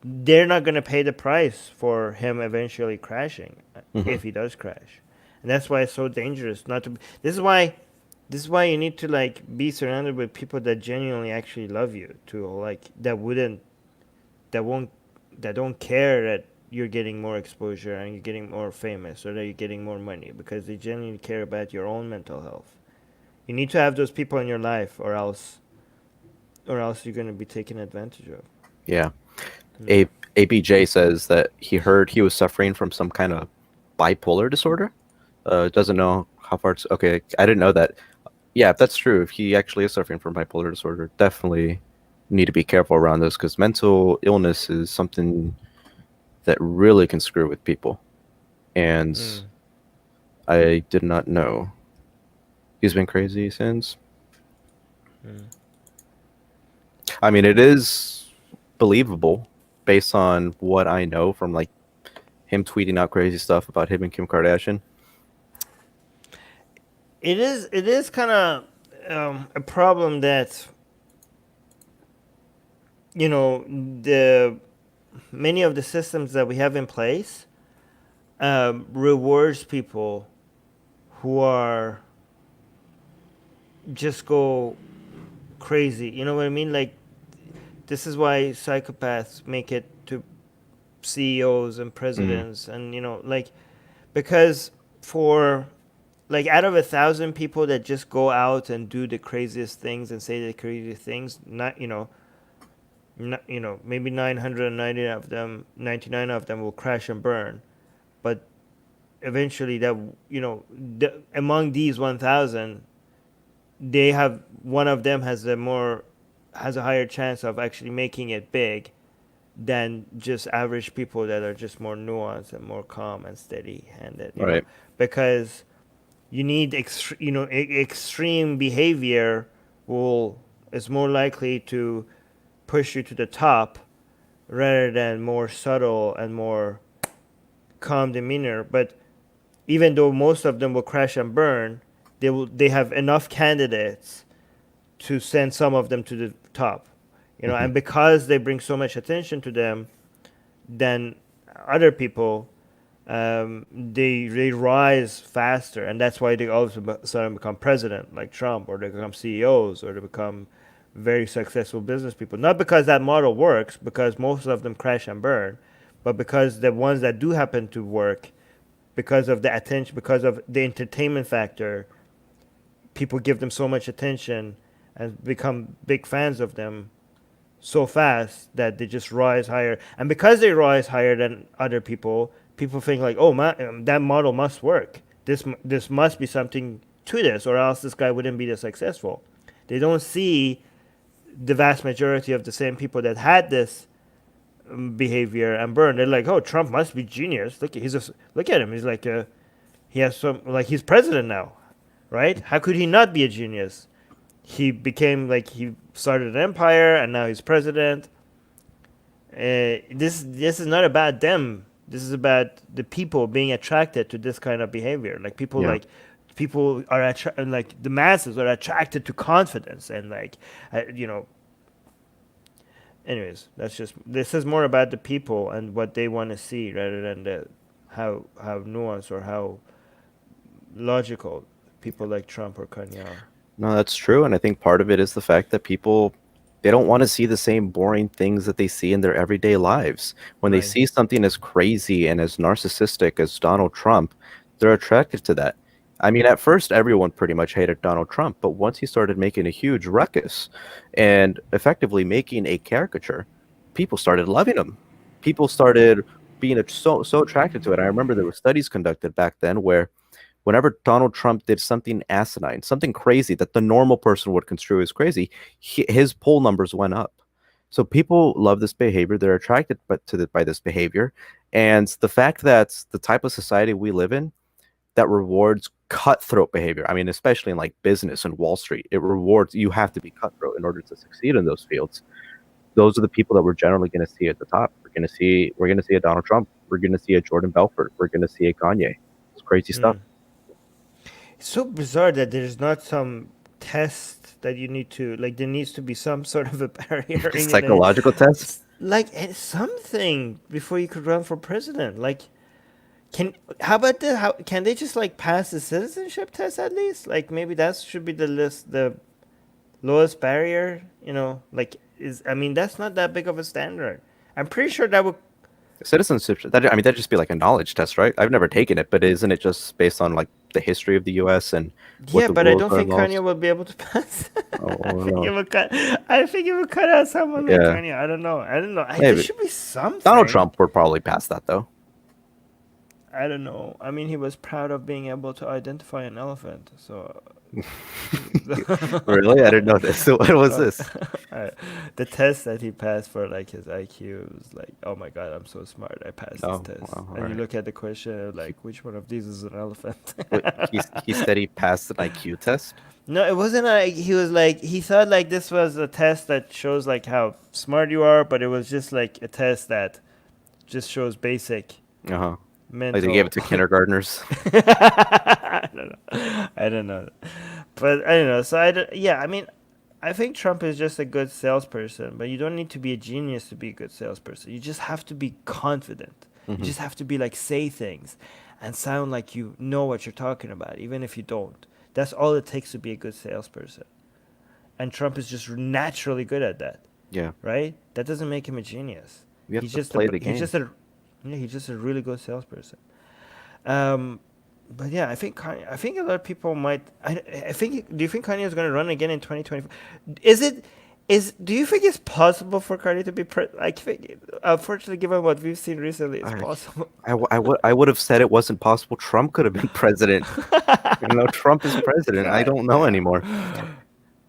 they're not going to pay the price for him eventually crashing, Mhm. if he does crash. And that's why it's so dangerous not to. This is why you need to like be surrounded with people that genuinely actually love you, to like that won't that don't care that you're getting more exposure and you're getting more famous, or that you're getting more money, because they genuinely care about your own mental health. You need to have those people in your life, or else you're going to be taken advantage of. Yeah. Mm. A ABJ says that he heard he was suffering from some kind of bipolar disorder. Doesn't know how far it's okay. I didn't know that. Yeah, if that's true, if he actually is suffering from bipolar disorder, definitely need to be careful around this because mental illness is something that really can screw with people. And Mm. I did not know. He's been crazy since. Mm. I mean, it is believable based on what I know from like him tweeting out crazy stuff about him and Kim Kardashian. It is kind of a problem that the many of the systems that we have in place rewards people who are just go crazy. You know what I mean? Like, this is why psychopaths make it to CEOs and presidents, and like, because for like out of 1,000 people that just go out and do the craziest things and say the craziest things, maybe 990 of them, 99 of them will crash and burn, but eventually that among these 1,000, they have one of them has a higher chance of actually making it big than just average people that are just more nuanced and more calm and steady handed, Right. because you need extreme behavior will is more likely to push you to the top, rather than more subtle and more calm demeanor. But even though most of them will crash and burn, they have enough candidates to send some of them to the top, Mhm. and because they bring so much attention to them, then other people, they rise faster, and that's why they all of a sudden become president, like Trump, or they become CEOs, or they become very successful business people. Not because that model works, because most of them crash and burn, but because the ones that do happen to work, because of the attention, because of the entertainment factor, people give them so much attention and become big fans of them so fast that they just rise higher. And because they rise higher than other people, people think like, oh man, that model must work. This must be something to this, or else this guy wouldn't be this successful. They don't see the vast majority of the same people that had this behavior and burn. They're like, oh, Trump must be genius. Look at him. He's like he has some, like, he's president now, right? How could he not be a genius? He became like, he started an empire and now he's president. This is not about them. This is about the people being attracted to this kind of behavior. Like people Yeah. like people are like the masses are attracted to confidence and like you know. Anyways, this is more about the people and what they want to see rather than how nuanced or how logical people like Trump or Kanye are. No, that's true, and I think part of it is the fact that people, they don't want to see the same boring things that they see in their everyday lives. When they Right. see something as crazy and as narcissistic as Donald Trump, they're attracted to that. I mean, at first, everyone pretty much hated Donald Trump, but once he started making a huge ruckus and effectively making a caricature, people started loving him. People started being so attracted to it. I remember there were studies conducted back then where whenever Donald Trump did something asinine, something crazy that the normal person would construe as crazy, his poll numbers went up. So people love this behavior. They're attracted by this behavior. And the fact that the type of society we live in that rewards cutthroat behavior, I mean, especially in like business and Wall Street, it rewards, you have to be cutthroat in order to succeed in those fields. Those are the people that we're generally going to see at the top. We're going to see a Donald Trump. We're going to see a Jordan Belfort. We're going to see a Kanye. It's crazy stuff. It's so bizarre that there's not some test that you need to, like, there needs to be some sort of a barrier in it. Psychological test. Like something before you could run for president. Like, how about can they just like pass the citizenship test at least? Like maybe that should be the lowest barrier. You know, like I mean that's not that big of a standard. I'm pretty sure that would. Citizenship, that'd just be like a knowledge test, right? I've never taken it, but isn't it just based on like the history of the U.S. and what Yeah, the but I rules don't are think and laws? Kanye will be able to pass. Oh, I think no. it would cut out someone like Yeah. Kanye. I don't know. There Maybe. should be something. Donald Trump would probably pass that though. I don't know. I mean, he was proud of being able to identify an elephant. So Really? I didn't know this. So what was this? the test that he passed for like his IQ was like, oh my god, I'm so smart. I passed Oh, this test. wow, And you alright. look at the question like, which one of these is an elephant? Wait, he said he passed an IQ test? No, it wasn't like he was like he thought like this was a test that shows like how smart you are, but it was just like a test that just shows basic Uh-huh. mental. Like they gave it to kindergartners. I don't know, but I don't know. So yeah, I mean, I think Trump is just a good salesperson, but you don't need to be a genius to be a good salesperson. You just have to be confident. You just have to be like say things, and sound like you know what you're talking about, even if you don't. That's all it takes to be a good salesperson. And Trump is just naturally good at that, Yeah. right? That doesn't make him a genius. You have He's to just play a, the game. he's just a really good salesperson. But yeah, I think a lot of people might. I think. Do you think Kanye is going to run again in 2024? Do you think it's possible for Kanye to be I think, unfortunately, given what we've seen recently, it's possible. I would have said it wasn't possible. Trump could have been president. Trump is president. I don't know anymore.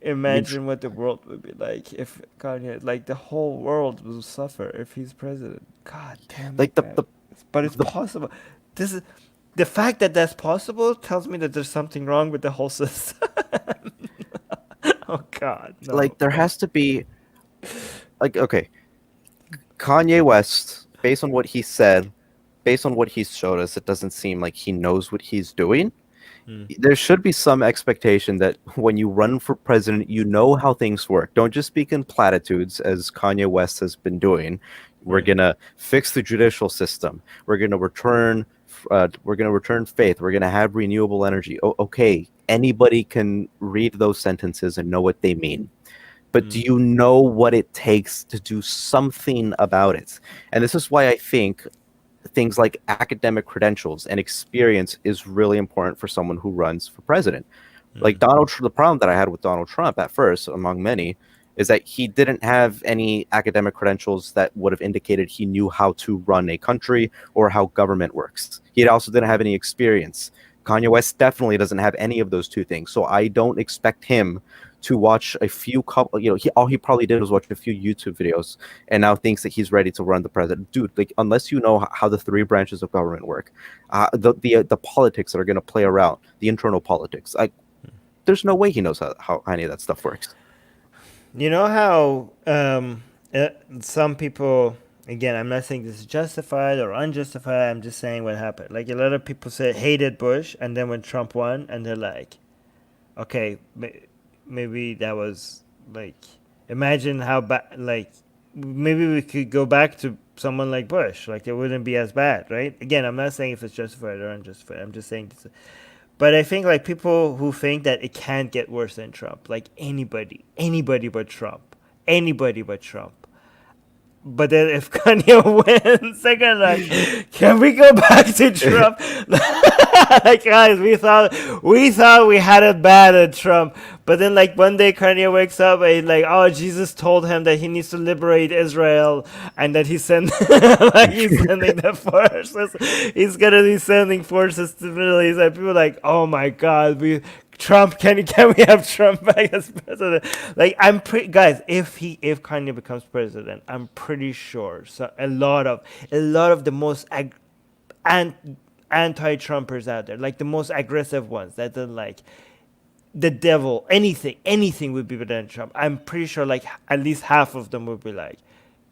Imagine what the world would be like if Kanye, like the whole world will suffer if he's president. God damn Like it, man. But it's possible. This is the fact that that's possible tells me that there's something wrong with the whole system. Oh God, no. Like there has to be, like, okay, Kanye West, based on what he said, based on what he's showed us, it doesn't seem like he knows what he's doing. There should be some expectation that when you run for president, you know how things work. Don't just speak in platitudes as Kanye West has been doing. We're gonna fix the judicial system. We're gonna return faith. We're gonna have renewable energy. Okay, anybody can read those sentences and know what they mean. but do you know what it takes to do something about it? And this is why I think things like academic credentials and experience is really important for someone who runs for president. Like the problem that I had with Donald Trump at first, among many, is that he didn't have any academic credentials that would have indicated he knew how to run a country or how government works. He also didn't have any experience. Kanye West definitely doesn't have any of those two things. So I don't expect him to watch a few couple, all he probably did was watch a few YouTube videos and now thinks that he's ready to run the president. Dude, like, unless you know how the three branches of government work, the politics that are going to play around, the internal politics, there's no way he knows how any of that stuff works. You know how some people, again, I'm not saying this is justified or unjustified, I'm just saying what happened. Like, a lot of people hated Bush, and then when Trump won, and they're like, okay, maybe that was, like, imagine how bad, like, maybe we could go back to someone like Bush. Like, it wouldn't be as bad, right? Again, I'm not saying if it's justified or unjustified. I'm just saying this. But I think, like, people who think that it can't get worse than Trump, like anybody but Trump, But then if Kanye wins, they're gonna like, can we go back to Trump? Like, guys, we thought we had it bad at Trump, but then like one day Kanye wakes up and like, oh, Jesus told him that he needs to liberate Israel and that he's sending the forces. He's gonna be sending forces to the Middle East, and people are like, oh my God, Trump, can we have Trump back as president? Like, guys, if Kanye becomes president, I'm pretty sure a lot of the most anti-Trumpers out there, like the most aggressive ones that are like the devil, anything would be better than Trump. I'm pretty sure like at least half of them would be like,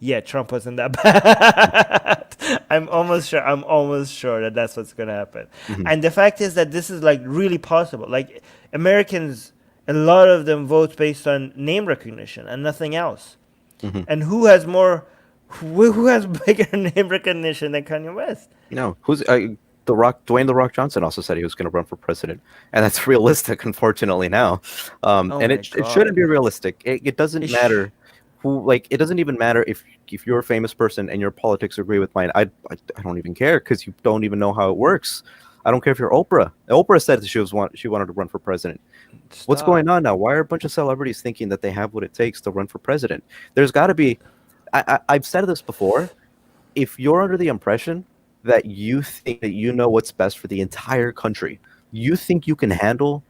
yeah, Trump wasn't that bad. I'm almost sure that that's what's going to happen. And the fact is that this is like really possible. Like, Americans, a lot of them vote based on name recognition and nothing else. And who has bigger name recognition than Kanye West? Who's Dwayne The Rock Johnson also said he was going to run for president, and that's realistic, unfortunately now. And it shouldn't be realistic. It doesn't matter. It doesn't even matter if you're a famous person and your politics agree with mine. I don't even care, because you don't even know how it works. I don't care if you're Oprah. Oprah said that she wanted to run for president. Stop. What's going on now? Why are a bunch of celebrities thinking that they have what it takes to run for president? There's got to be. I've said this before. If you're under the impression that you think that you know what's best for the entire country, you think you can handle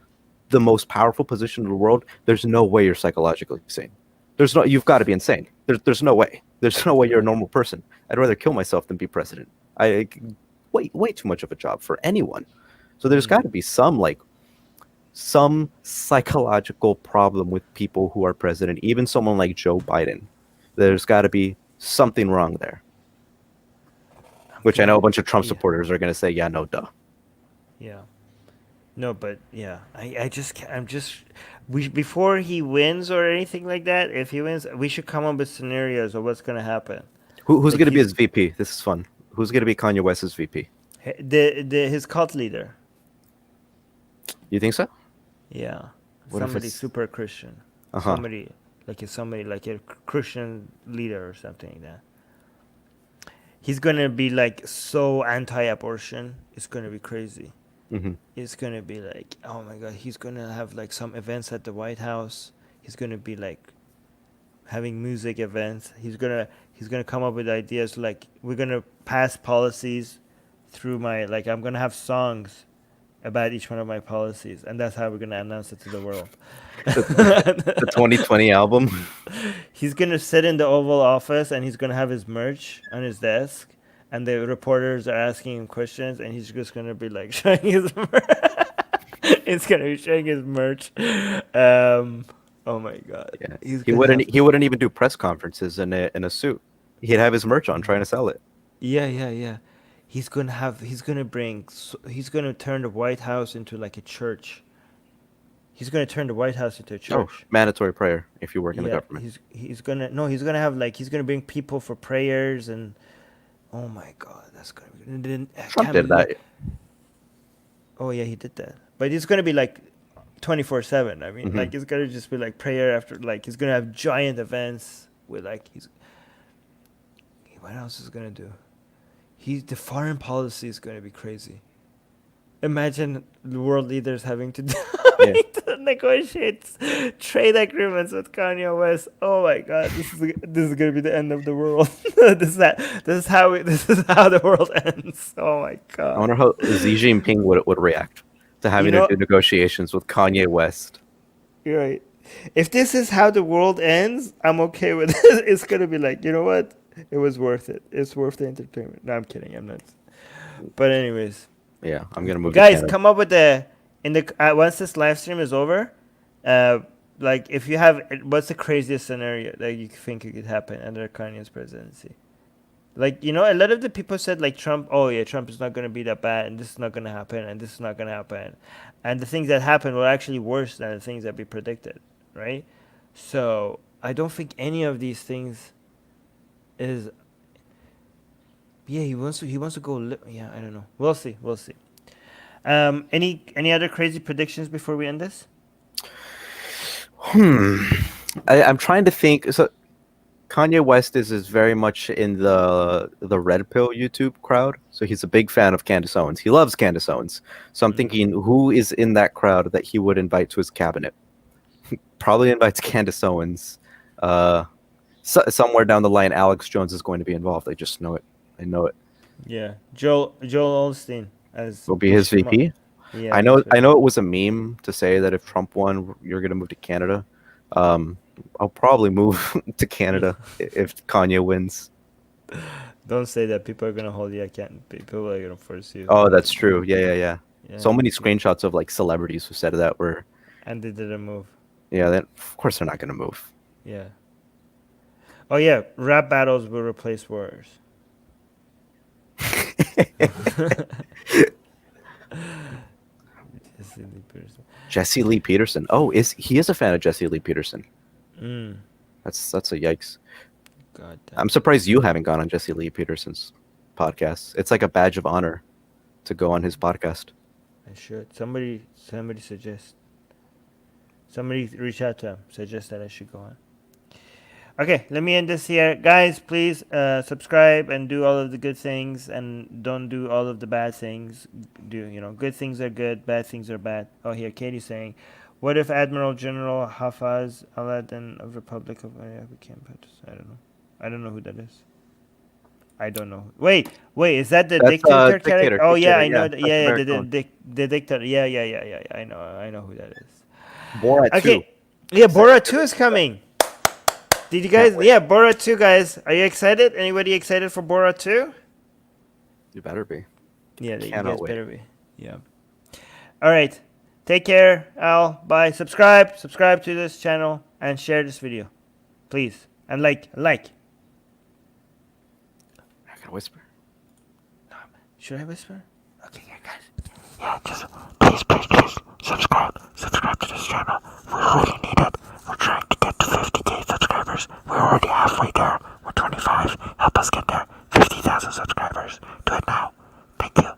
the most powerful position in the world, there's no way you're psychologically sane. You've got to be insane. There's no way. There's no way you're a normal person. I'd rather kill myself than be president. Way too much of a job for anyone. So there's got to be some psychological problem with people who are president, even someone like Joe Biden. There's got to be something wrong there. Which I know a bunch of Trump supporters are going to say, yeah, no, duh. Yeah. No, but yeah, before he wins or anything like that, if he wins, we should come up with scenarios of what's going to happen. Who's going to be his VP? This is fun. Who's going to be Kanye West's VP? His cult leader. You think so? Yeah. What if Somebody it's- super Christian. Somebody like a Christian leader or something like that. He's going to be like so anti-abortion. It's going to be crazy. It's going to be like, oh my God, he's going to have like some events at the White House. He's going to be like having music events. He's going to come up with ideas like, we're going to pass policies through I'm going to have songs about each one of my policies, and that's how we're going to announce it to the world. The 2020 album. He's going to sit in the Oval Office, and he's going to have his merch on his desk, and the reporters are asking him questions, and he's just going to be like showing his merch. It's going to be showing his merch. Oh my God. Yeah. He wouldn't even do press conferences in a suit. He'd have his merch on trying to sell it. Yeah. He's going to turn the White House into like a church. He's going to turn the White House into a church. Oh, mandatory prayer if you work in the government. He's going to bring people for prayers, and oh my God, that's going to be. Trump did that. Oh yeah, he did that. But it's going to be like 24/7. I mean, like, it's gonna just be like prayer after, like, he's gonna have giant events with, like, what else is gonna do? The foreign policy is gonna be crazy. Imagine the world leaders having to to negotiate trade agreements with Kanye West. Oh my God, this is gonna be the end of the world. This is how the world ends. Oh my God. I wonder how Xi Jinping would react to having to do negotiations with Kanye West. You're right. If this is how the world ends, I'm okay with it. It's gonna be like, you know what? It was worth it. It's worth the entertainment. No, I'm kidding. I'm not. But anyways. Yeah, I'm gonna move. Guys, come up with once this live stream is over, like, if you have, what's the craziest scenario that you think it could happen under Kanye's presidency? Like, a lot of the people said, like, Trump. Oh yeah, Trump is not gonna be that bad, and this is not gonna happen, and this is not gonna happen, and the things that happened were actually worse than the things that we predicted, right? So I don't think any of these things is. Yeah, he wants to go. Yeah, I don't know. We'll see. Any other crazy predictions before we end this? I'm trying to think. So, Kanye West is very much in the Red Pill YouTube crowd. So he's a big fan of Candace Owens. He loves Candace Owens. So I'm thinking, who is in that crowd that he would invite to his cabinet? Probably invites Candace Owens. Somewhere down the line, Alex Jones is going to be involved. I just know it. I know it. Yeah, Joel Osteen will be his VP. Yeah, I know it was a meme to say that if Trump won, you're gonna move to Canada. I'll probably move to Canada if Kanye wins. Don't say that. People are gonna hold you. People are gonna force you. Oh, that's true. Yeah. So many screenshots of like celebrities who said that and they didn't move. Yeah, then of course they're not gonna move. Yeah. Oh yeah, rap battles will replace wars. Jesse Lee Peterson. Oh, he is a fan of Jesse Lee Peterson. That's a yikes. God damn. I'm surprised you haven't gone on Jesse Lee Peterson's podcast. It's like a badge of honor to go on his podcast. I should. Somebody suggest. Somebody reach out to him. Suggest that I should go on. Okay, let me end this here. Guys, please subscribe and do all of the good things and don't do all of the bad things. Good things are good, bad things are bad. Oh, here, Katie's saying, what if Admiral General Hafez Aladdin of Republic of Iran became I don't know. I don't know who that is. I don't know. Wait, is that the dictator character? Oh, yeah, I know. Yeah, the dictator. Yeah. I know who that is. Borat 2. Yeah, Borat 2 is coming. Did you guys? Yeah, Borat 2, guys. Are you excited? Anybody excited for Borat 2? You better be. Yeah, you guys better be. Yeah. All right. Take care, Al. Bye. Subscribe to this channel and share this video, please. And like. I gotta whisper. Should I whisper? Okay, yeah, guys. Yeah, just please subscribe to this channel. We really need it. We're trying to get to 50,000 subscribers. We're already halfway there. We're 25. Help us get there. 50,000 subscribers. Do it now. Thank you.